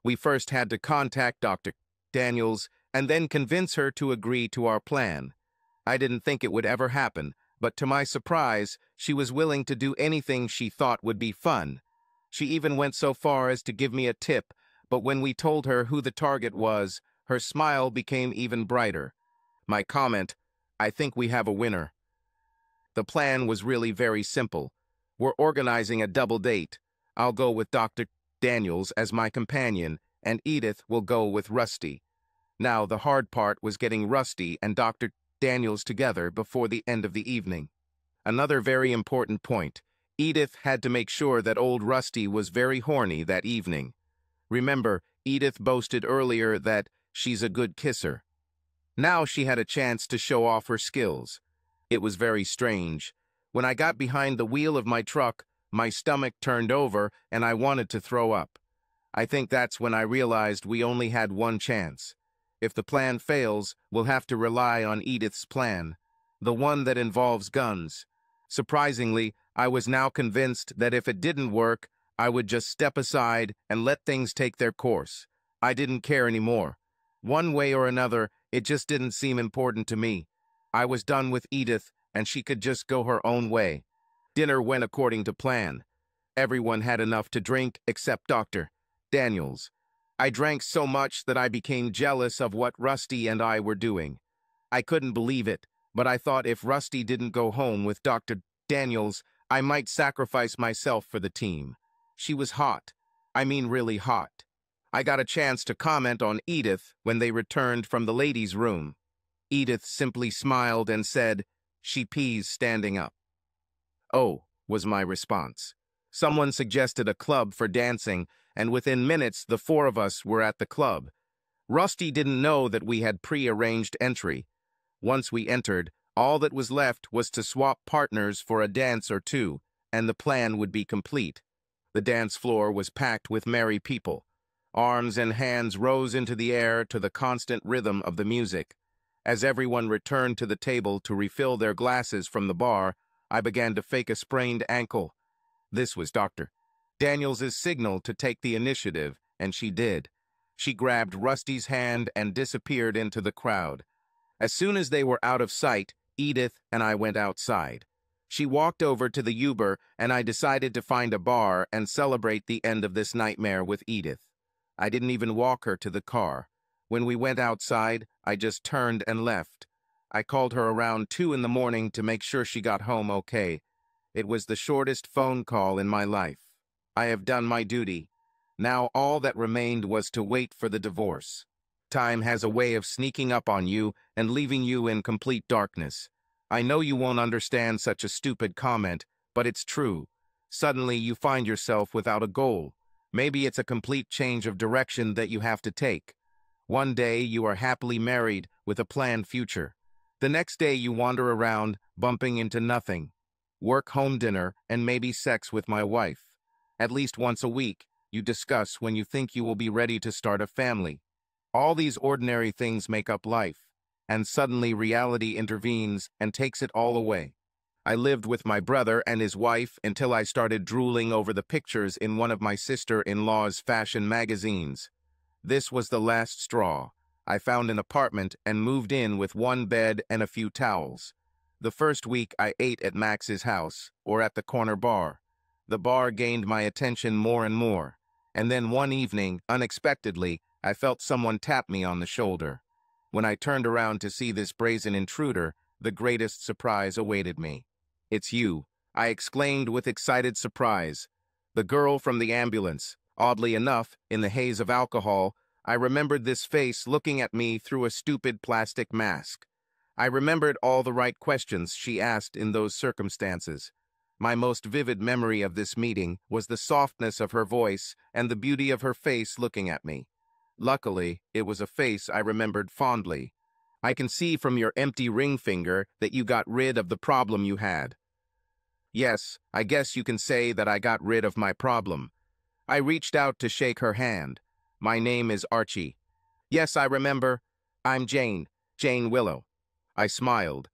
S1: We first had to contact Dr. Daniels and then convince her to agree to our plan. I didn't think it would ever happen, but to my surprise, she was willing to do anything she thought would be fun. She even went so far as to give me a tip, but when we told her who the target was, her smile became even brighter. My comment, "I think we have a winner." The plan was really very simple. We're organizing a double date. I'll go with Dr. Daniels as my companion, and Edith will go with Rusty. Now, the hard part was getting Rusty and Dr. Daniels together before the end of the evening. Another very important point. Edith had to make sure that old Rusty was very horny that evening. Remember, Edith boasted earlier that she's a good kisser. Now she had a chance to show off her skills. It was very strange. When I got behind the wheel of my truck, my stomach turned over and I wanted to throw up. I think that's when I realized we only had one chance. If the plan fails, we'll have to rely on Edith's plan, the one that involves guns. Surprisingly, I was now convinced that if it didn't work, I would just step aside and let things take their course. I didn't care anymore. One way or another, it just didn't seem important to me. I was done with Edith, and she could just go her own way. Dinner went according to plan. Everyone had enough to drink except Dr. Daniels. I drank so much that I became jealous of what Rusty and I were doing. I couldn't believe it, but I thought if Rusty didn't go home with Dr. Daniels, I might sacrifice myself for the team. She was hot. I mean really hot. I got a chance to comment on Edith when they returned from the ladies' room. Edith simply smiled and said, "She pees standing up." "Oh," was my response. Someone suggested a club for dancing, and within minutes the four of us were at the club. Rusty didn't know that we had pre-arranged entry. Once we entered, all that was left was to swap partners for a dance or two, and the plan would be complete. The dance floor was packed with merry people. Arms and hands rose into the air to the constant rhythm of the music. As everyone returned to the table to refill their glasses from the bar, I began to fake a sprained ankle. This was Dr. Daniels' signal to take the initiative, and she did. She grabbed Rusty's hand and disappeared into the crowd. As soon as they were out of sight, Edith and I went outside. She walked over to the Uber, and I decided to find a bar and celebrate the end of this nightmare with Edith. I didn't even walk her to the car. When we went outside, I just turned and left. I called her around 2 in the morning to make sure she got home okay. It was the shortest phone call in my life. I have done my duty. Now all that remained was to wait for the divorce. Time has a way of sneaking up on you and leaving you in complete darkness. I know you won't understand such a stupid comment, but it's true. Suddenly you find yourself without a goal. Maybe it's a complete change of direction that you have to take. One day you are happily married with a planned future. The next day you wander around, bumping into nothing. Work, home dinner, and maybe sex with my wife. At least once a week, you discuss when you think you will be ready to start a family. All these ordinary things make up life, and suddenly reality intervenes and takes it all away. I lived with my brother and his wife until I started drooling over the pictures in one of my sister-in-law's fashion magazines. This was the last straw. I found an apartment and moved in with one bed and a few towels. The first week I ate at Max's house, or at the corner bar. The bar gained my attention more and more, and then one evening, unexpectedly, I felt someone tap me on the shoulder. When I turned around to see this brazen intruder, the greatest surprise awaited me. "It's you," I exclaimed with excited surprise. The girl from the ambulance. Oddly enough, in the haze of alcohol, I remembered this face looking at me through a stupid plastic mask. I remembered all the right questions she asked in those circumstances. My most vivid memory of this meeting was the softness of her voice and the beauty of her face looking at me. Luckily, it was a face I remembered fondly. I can see from your empty ring finger that you got rid of the problem you had. Yes, I guess you can say that I got rid of my problem. I reached out to shake her hand. My name is Archie. Yes, I remember. I'm Jane, Jane Willow. I smiled.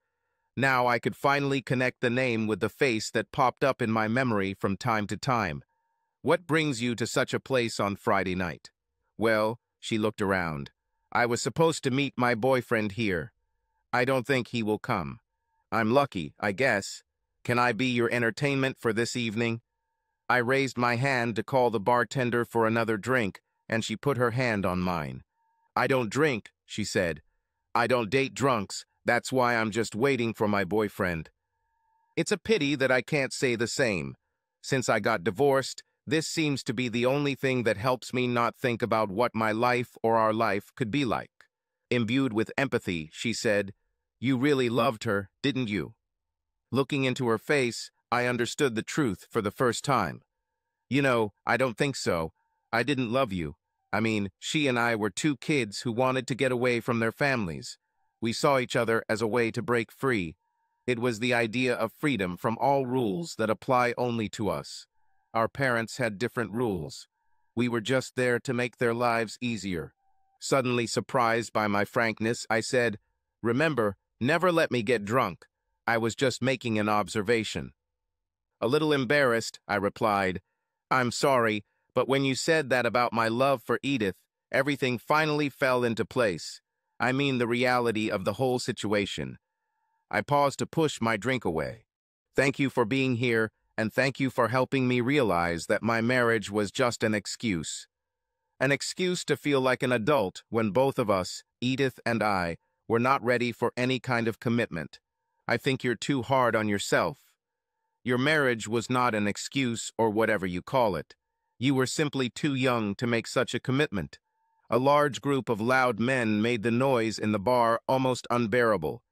S1: Now I could finally connect the name with the face that popped up in my memory from time to time. What brings you to such a place on Friday night? Well, she looked around. I was supposed to meet my boyfriend here. I don't think he will come. I'm lucky, I guess. Can I be your entertainment for this evening? I raised my hand to call the bartender for another drink, and she put her hand on mine. I don't drink, she said. I don't date drunks. That's why I'm just waiting for my boyfriend. It's a pity that I can't say the same. Since I got divorced, this seems to be the only thing that helps me not think about what my life or our life could be like. Imbued with empathy, she said, "You really loved her, didn't you?" Looking into her face, I understood the truth for the first time. You know, I don't think so. I didn't love you. I mean, she and I were two kids who wanted to get away from their families. We saw each other as a way to break free. It was the idea of freedom from all rules that apply only to us. Our parents had different rules. We were just there to make their lives easier. Suddenly surprised by my frankness, I said, "Remember, never let me get drunk. I was just making an observation." A little embarrassed, I replied, "I'm sorry, but when you said that about my love for Edith, everything finally fell into place. I mean the reality of the whole situation." I paused to push my drink away. "Thank you for being here, and thank you for helping me realize that my marriage was just an excuse. An excuse to feel like an adult when both of us, Edith and I, were not ready for any kind of commitment. I think you're too hard on yourself. Your marriage was not an excuse or whatever you call it. You were simply too young to make such a commitment." A large group of loud men made the noise in the bar almost unbearable.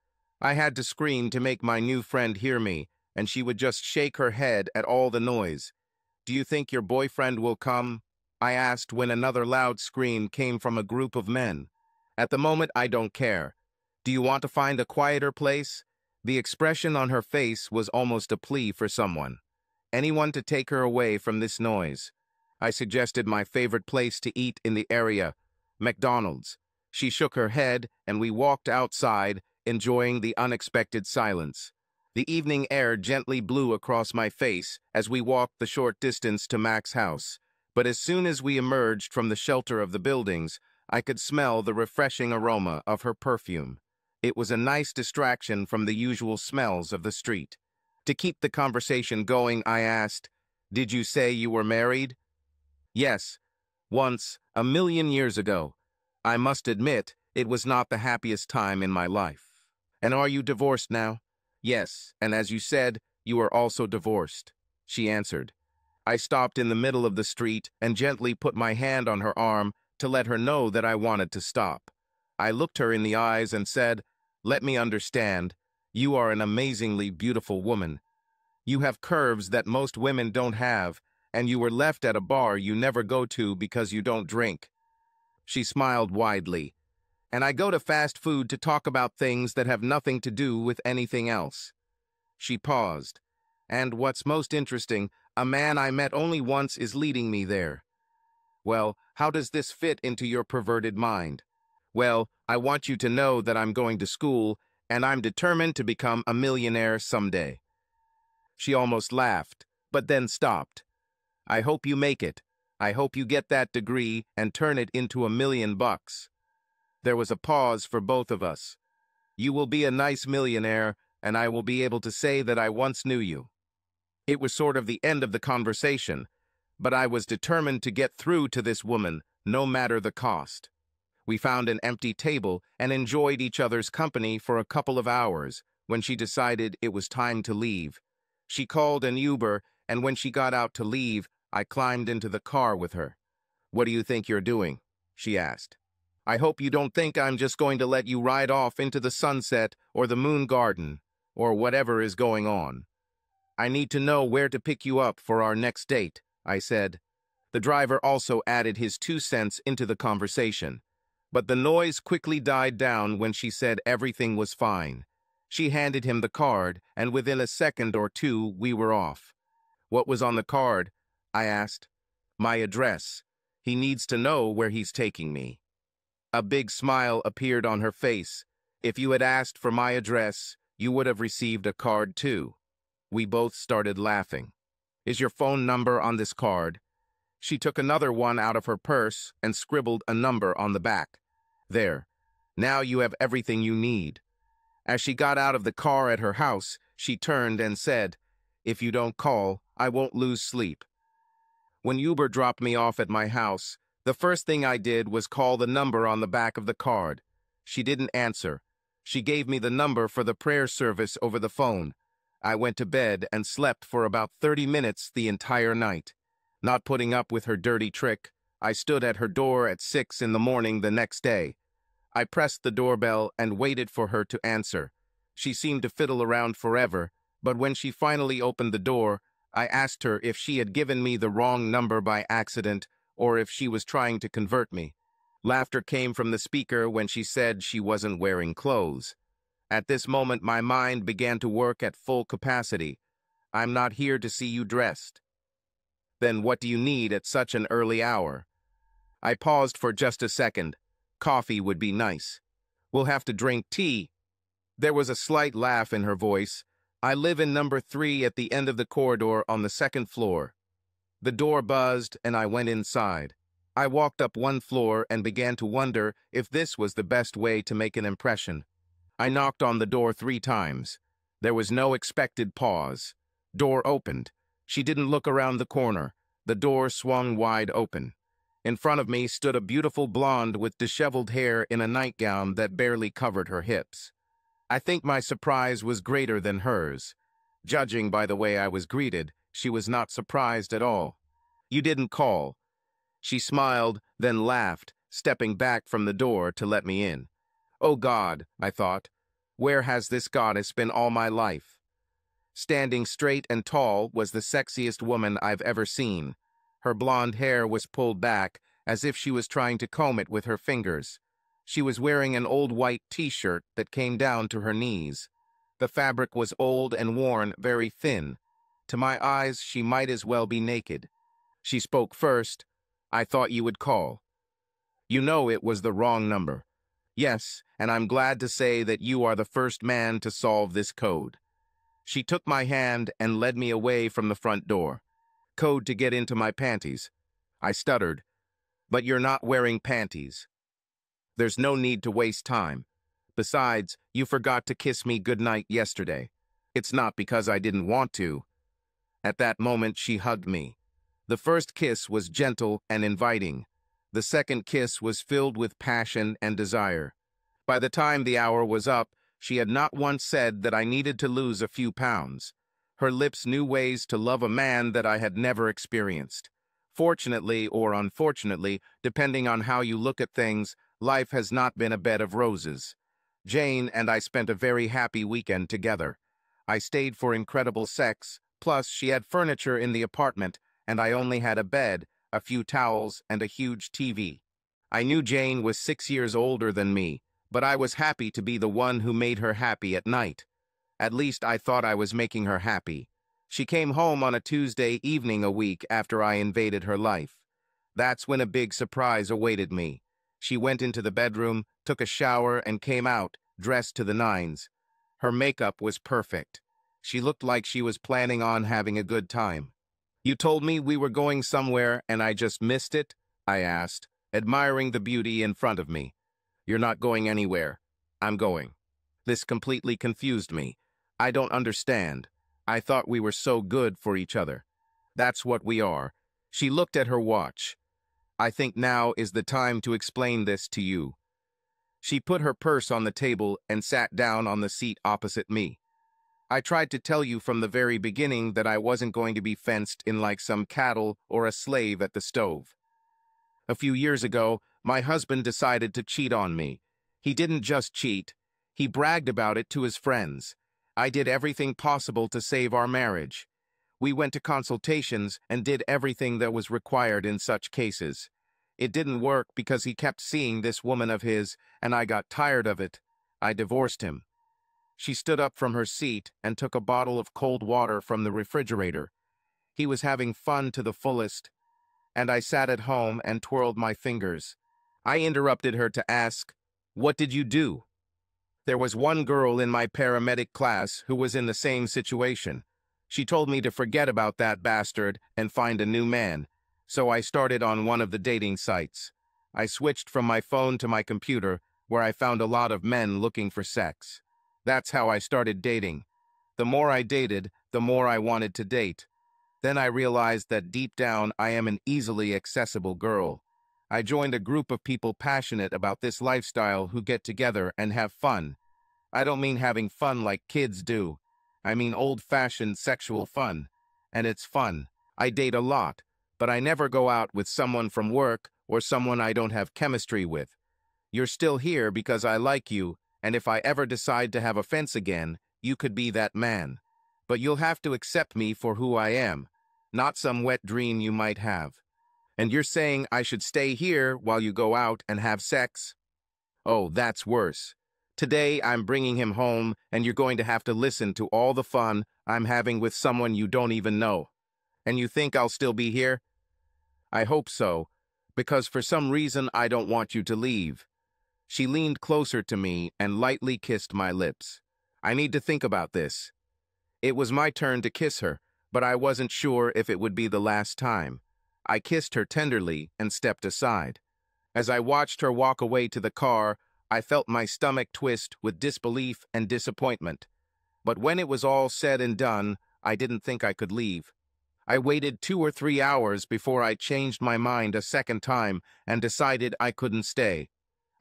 S1: I had to scream to make my new friend hear me, and she would just shake her head at all the noise. "Do you think your boyfriend will come?" I asked when another loud scream came from a group of men. "At the moment, I don't care. Do you want to find a quieter place?" The expression on her face was almost a plea for someone. Anyone to take her away from this noise. I suggested my favorite place to eat in the area, McDonald's. She shook her head, and we walked outside, enjoying the unexpected silence. The evening air gently blew across my face as we walked the short distance to Mac's house. But as soon as we emerged from the shelter of the buildings, I could smell the refreshing aroma of her perfume. It was a nice distraction from the usual smells of the street. To keep the conversation going, I asked, "Did you say you were married?" "Yes, once, 1,000,000 years ago. I must admit, it was not the happiest time in my life." "And are you divorced now?" "Yes, and as you said, you are also divorced," she answered. I stopped in the middle of the street and gently put my hand on her arm to let her know that I wanted to stop. I looked her in the eyes and said, "Let me understand. You are an amazingly beautiful woman. You have curves that most women don't have, and you were left at a bar you never go to because you don't drink." She smiled widely. "And I go to fast food to talk about things that have nothing to do with anything else." She paused. "And what's most interesting, a man I met only once is leading me there." "Well, how does this fit into your perverted mind?" "Well, I want you to know that I'm going to school, and I'm determined to become a millionaire someday." She almost laughed, but then stopped. "I hope you make it. I hope you get that degree and turn it into $1,000,000. There was a pause for both of us. "You will be a nice millionaire, and I will be able to say that I once knew you." It was sort of the end of the conversation, but I was determined to get through to this woman, no matter the cost. We found an empty table and enjoyed each other's company for a couple of hours when she decided it was time to leave. She called an Uber, and when she got out to leave, I climbed into the car with her. "What do you think you're doing?" she asked. "I hope you don't think I'm just going to let you ride off into the sunset or the moon garden or whatever is going on." I need to know where to pick you up for our next date, I said. The driver also added his 2 cents into the conversation. But the noise quickly died down when she said everything was fine. She handed him the card, and within a second or two, we were off. What was on the card? I asked. My address. He needs to know where he's taking me. A big smile appeared on her face. If you had asked for my address, you would have received a card too. We both started laughing. Is your phone number on this card? She took another one out of her purse and scribbled a number on the back. There. Now you have everything you need. As she got out of the car at her house, she turned and said, If you don't call, I won't lose sleep. When Uber dropped me off at my house, the first thing I did was call the number on the back of the card. She didn't answer. She gave me the number for the prayer service over the phone. I went to bed and slept for about 30 minutes the entire night. Not putting up with her dirty trick, I stood at her door at 6 in the morning the next day. I pressed the doorbell and waited for her to answer. She seemed to fiddle around forever, but when she finally opened the door, I asked her if she had given me the wrong number by accident or if she was trying to convert me. Laughter came from the speaker when she said she wasn't wearing clothes. At this moment, my mind began to work at full capacity. I'm not here to see you dressed. Then what do you need at such an early hour? I paused for just a second. Coffee would be nice. We'll have to drink tea. There was a slight laugh in her voice. I live in number 3 at the end of the corridor on the 2nd floor. The door buzzed and I went inside. I walked up 1 floor and began to wonder if this was the best way to make an impression. I knocked on the door 3 times. There was no expected pause. Door opened. She didn't look around the corner. The door swung wide open. In front of me stood a beautiful blonde with disheveled hair in a nightgown that barely covered her hips. I think my surprise was greater than hers. Judging by the way I was greeted, she was not surprised at all. You didn't call. She smiled, then laughed, stepping back from the door to let me in. Oh God, I thought, where has this goddess been all my life? Standing straight and tall was the sexiest woman I've ever seen. Her blonde hair was pulled back, as if she was trying to comb it with her fingers. She was wearing an old white t-shirt that came down to her knees. The fabric was old and worn, very thin. To my eyes, she might as well be naked. She spoke first. I thought you would call. You know it was the wrong number. Yes, and I'm glad to say that you are the first man to solve this code. She took my hand and led me away from the front door. Code to get into my panties. I stuttered. But you're not wearing panties. There's no need to waste time. Besides, you forgot to kiss me goodnight yesterday. It's not because I didn't want to. At that moment, she hugged me. The first kiss was gentle and inviting. The second kiss was filled with passion and desire. By the time the hour was up, she had not once said that I needed to lose a few pounds. Her lips knew ways to love a man that I had never experienced. Fortunately or unfortunately, depending on how you look at things, life has not been a bed of roses. Jane and I spent a very happy weekend together. I stayed for incredible sex, plus she had furniture in the apartment, and I only had a bed, a few towels, and a huge TV. I knew Jane was 6 years older than me, but I was happy to be the one who made her happy at night. At least I thought I was making her happy. She came home on a Tuesday evening a week after I invaded her life. That's when a big surprise awaited me. She went into the bedroom, took a shower, and came out, dressed to the nines. Her makeup was perfect. She looked like she was planning on having a good time. You told me we were going somewhere and I just missed it? I asked, admiring the beauty in front of me. You're not going anywhere. I'm going. This completely confused me. I don't understand. I thought we were so good for each other. That's what we are. She looked at her watch. I think now is the time to explain this to you. She put her purse on the table and sat down on the seat opposite me. I tried to tell you from the very beginning that I wasn't going to be fenced in like some cattle or a slave at the stove. A few years ago, my husband decided to cheat on me. He didn't just cheat. He bragged about it to his friends. I did everything possible to save our marriage. We went to consultations and did everything that was required in such cases. It didn't work because he kept seeing this woman of his, and I got tired of it. I divorced him. She stood up from her seat and took a bottle of cold water from the refrigerator. He was having fun to the fullest, and I sat at home and twirled my fingers. I interrupted her to ask, "What did you do?" There was one girl in my paramedic class who was in the same situation. She told me to forget about that bastard and find a new man, so I started on one of the dating sites. I switched from my phone to my computer, where I found a lot of men looking for sex. That's how I started dating. The more I dated, the more I wanted to date. Then I realized that deep down I am an easily accessible girl. I joined a group of people passionate about this lifestyle who get together and have fun. I don't mean having fun like kids do. I mean old-fashioned sexual fun. And it's fun. I date a lot, but I never go out with someone from work or someone I don't have chemistry with. You're still here because I like you, and if I ever decide to have offense again, you could be that man. But you'll have to accept me for who I am, not some wet dream you might have. And you're saying I should stay here while you go out and have sex? Oh, that's worse. Today I'm bringing him home, and you're going to have to listen to all the fun I'm having with someone you don't even know. And you think I'll still be here? I hope so, because for some reason I don't want you to leave. She leaned closer to me and lightly kissed my lips. I need to think about this. It was my turn to kiss her, but I wasn't sure if it would be the last time. I kissed her tenderly and stepped aside. As I watched her walk away to the car, I felt my stomach twist with disbelief and disappointment. But when it was all said and done, I didn't think I could leave. I waited 2 or 3 hours before I changed my mind a second time and decided I couldn't stay.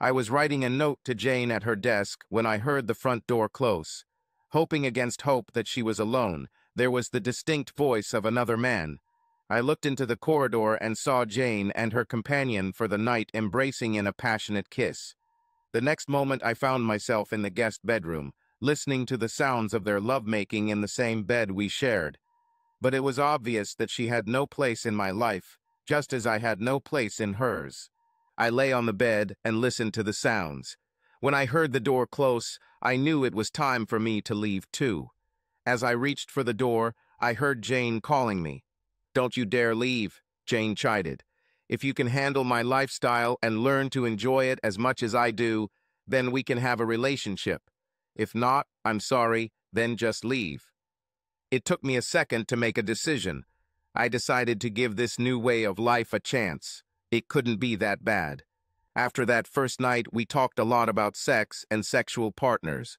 S1: I was writing a note to Jane at her desk when I heard the front door close. Hoping against hope that she was alone, there was the distinct voice of another man. I looked into the corridor and saw Jane and her companion for the night embracing in a passionate kiss. The next moment I found myself in the guest bedroom, listening to the sounds of their lovemaking in the same bed we shared. But it was obvious that she had no place in my life, just as I had no place in hers. I lay on the bed and listened to the sounds. When I heard the door close, I knew it was time for me to leave too. As I reached for the door, I heard Jane calling me. "Don't you dare leave," Jane chided. "If you can handle my lifestyle and learn to enjoy it as much as I do, then we can have a relationship. If not, I'm sorry, then just leave." It took me a second to make a decision. I decided to give this new way of life a chance. It couldn't be that bad. After that first night, we talked a lot about sex and sexual partners.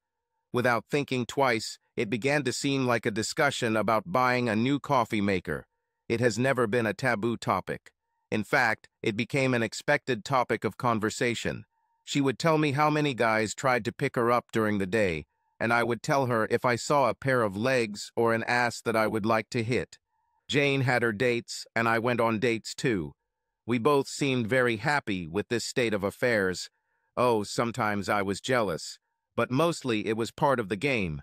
S1: Without thinking twice, it began to seem like a discussion about buying a new coffee maker. It has never been a taboo topic. In fact, it became an expected topic of conversation. She would tell me how many guys tried to pick her up during the day, and I would tell her if I saw a pair of legs or an ass that I would like to hit. Jane had her dates, and I went on dates too. We both seemed very happy with this state of affairs. Oh, sometimes I was jealous, but mostly it was part of the game.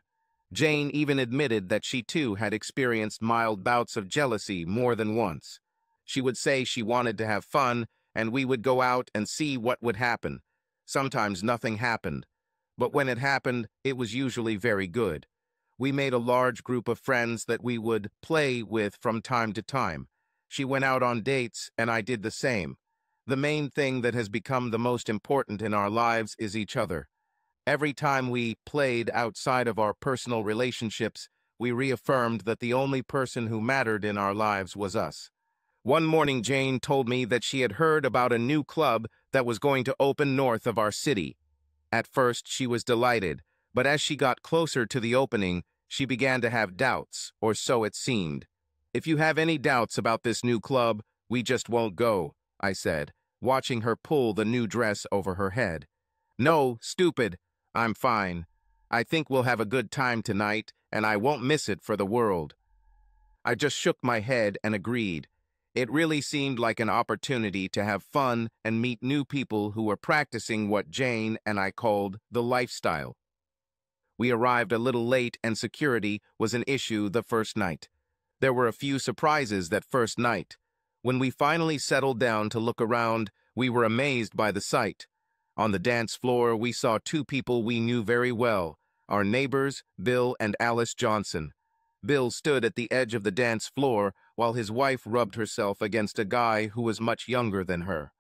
S1: Jane even admitted that she too had experienced mild bouts of jealousy more than once. She would say she wanted to have fun, and we would go out and see what would happen. Sometimes nothing happened, but when it happened, it was usually very good. We made a large group of friends that we would play with from time to time. She went out on dates, and I did the same. The main thing that has become the most important in our lives is each other. Every time we played outside of our personal relationships, we reaffirmed that the only person who mattered in our lives was us. One morning, Jane told me that she had heard about a new club that was going to open north of our city. At first, she was delighted, but as she got closer to the opening, she began to have doubts, or so it seemed. "If you have any doubts about this new club, we just won't go," I said, watching her pull the new dress over her head. "No, stupid. I'm fine. I think we'll have a good time tonight, and I won't miss it for the world." I just shook my head and agreed. It really seemed like an opportunity to have fun and meet new people who were practicing what Jane and I called the lifestyle. We arrived a little late, and security was an issue the first night. There were a few surprises that first night. When we finally settled down to look around, we were amazed by the sight. On the dance floor, we saw two people we knew very well, our neighbors, Bill and Alice Johnson. Bill stood at the edge of the dance floor while his wife rubbed herself against a guy who was much younger than her.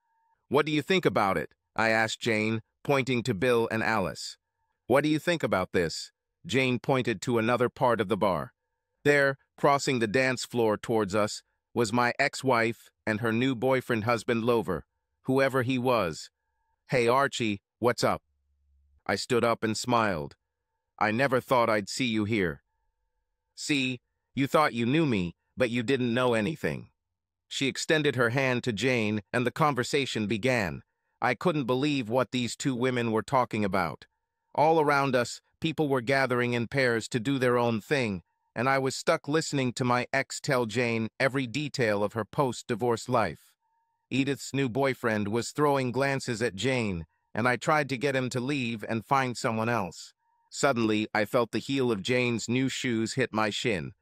S1: "What do you think about it?" I asked Jane, pointing to Bill and Alice. "What do you think about this?" Jane pointed to another part of the bar. There, crossing the dance floor towards us, was my ex-wife and her new boyfriend-husband Lover, whoever he was. "Hey, Archie, what's up?" I stood up and smiled. "I never thought I'd see you here." "See, you thought you knew me, but you didn't know anything." She extended her hand to Jane, and the conversation began. I couldn't believe what these two women were talking about. All around us, people were gathering in pairs to do their own thing, and I was stuck listening to my ex tell Jane every detail of her post-divorce life. Edith's new boyfriend was throwing glances at Jane, and I tried to get him to leave and find someone else. Suddenly, I felt the heel of Jane's new shoes hit my shin.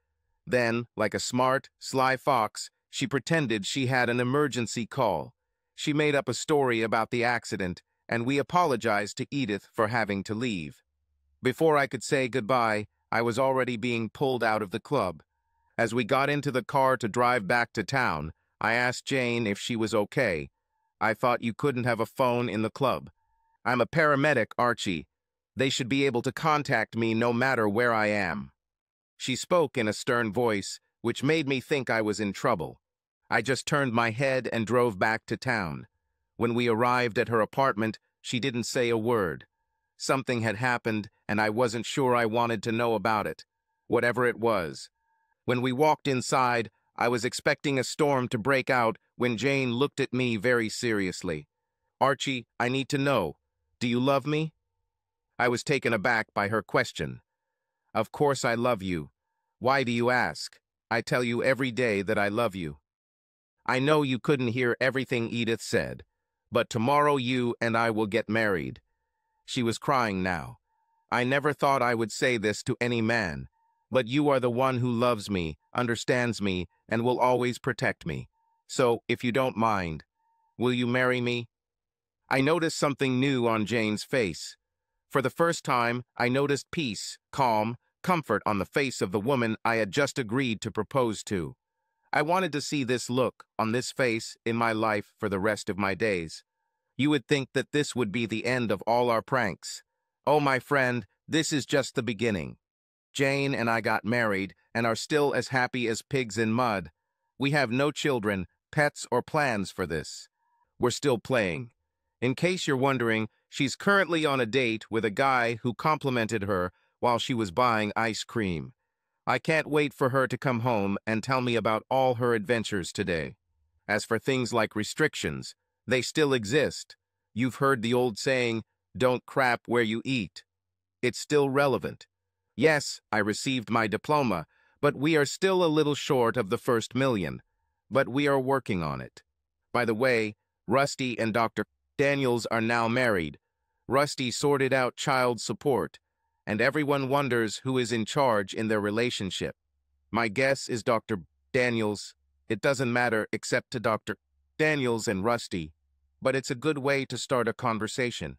S1: Then, like a smart, sly fox, she pretended she had an emergency call. She made up a story about the accident, and we apologized to Edith for having to leave. Before I could say goodbye, I was already being pulled out of the club. As we got into the car to drive back to town, I asked Jane if she was okay. "I thought you couldn't have a phone in the club." "I'm a paramedic, Archie. They should be able to contact me no matter where I am." She spoke in a stern voice, which made me think I was in trouble. I just turned my head and drove back to town. When we arrived at her apartment, she didn't say a word. Something had happened, and I wasn't sure I wanted to know about it, whatever it was. When we walked inside, I was expecting a storm to break out when Jane looked at me very seriously. "Archie, I need to know. Do you love me?" I was taken aback by her question. "Of course I love you. Why do you ask? I tell you every day that I love you." "I know you couldn't hear everything Edith said, but tomorrow you and I will get married." She was crying now. "I never thought I would say this to any man, but you are the one who loves me, understands me, and will always protect me. So, if you don't mind, will you marry me?" I noticed something new on Jane's face. For the first time, I noticed peace, calm, comfort on the face of the woman I had just agreed to propose to. I wanted to see this look on this face in my life for the rest of my days. You would think that this would be the end of all our pranks. Oh, my friend, this is just the beginning. Jane and I got married and are still as happy as pigs in mud. We have no children, pets, or plans for this. We're still playing. In case you're wondering, she's currently on a date with a guy who complimented her while she was buying ice cream. I can't wait for her to come home and tell me about all her adventures today. As for things like restrictions, they still exist. You've heard the old saying, "Don't crap where you eat." It's still relevant. Yes, I received my diploma, but we are still a little short of the first million. But we are working on it. By the way, Rusty and Dr. Daniels are now married. Rusty sorted out child support, and everyone wonders who is in charge in their relationship. My guess is Dr. Daniels. It doesn't matter except to Dr. Daniels and Rusty, but it's a good way to start a conversation.